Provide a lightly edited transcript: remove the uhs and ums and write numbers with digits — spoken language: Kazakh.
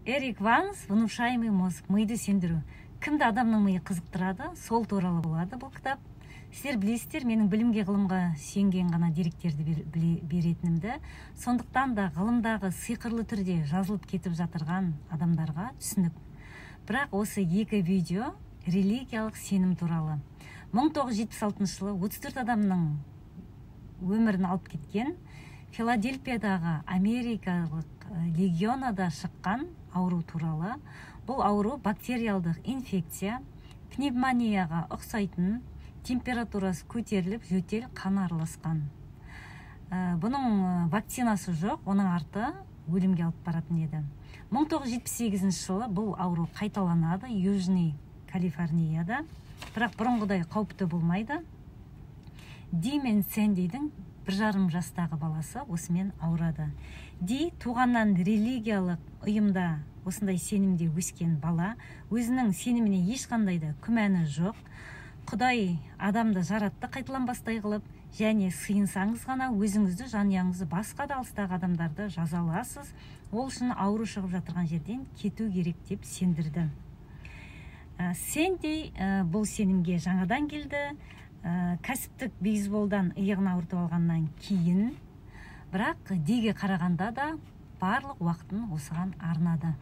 Эрик Ванс «Внушаемый мозг. Миды сендіру». Кімді адамның миы қызықтырады, сол туралы болады бұл кітап. Сіздер білесіздер, менің білімге, ғылымға сүйенген ғана деректерді беретінімді. Сондықтан да ғылымдағы сиқырлы түрде жазылып кетіп жатырған адамдарға түсінік. Бірақ осы екі видео религиялық сенім туралы. 1976 жылы 34 адамның өмірін алып кеткен Филадельфиядағы америкалық легионада шыққан ауру туралы. Бұл ауру бактериалдық инфекция, пневмонияға ұқсайтын, температурасы көтеріліп, жөтел қан араласқан. Бұның вакцинасы жоқ, оның арты өлімге алып баратын еді. 1978 жылы бұл ауру қайталанады Южный Калифорнияда, бірақ бұрынғыдай қауіпті болмайды. Ди мен Сэндидің 1,5 жастағы баласы осымен ауырады. Ди туғаннан религиялық ұйымда осындай сенімде өскен бала, өзінің сеніміне ешқандай да күмәні жоқ. Құдай адамды жаратты қайталанбастай қылып, және сыйынсаңыз ғана өзіңізді, жанұяңызды, басқа да алыстағы адамдарды жазаласыз. Ол үшін ауру шығып жатырған жерден кету керек деп сендірді. Сэнди бұл сенімге жаңадан келді. Кәсіптік бейсболдан иығын ауыртып алғаннан кейін, бірақ Диге қарағанда да барлық уақытын осыған арнады.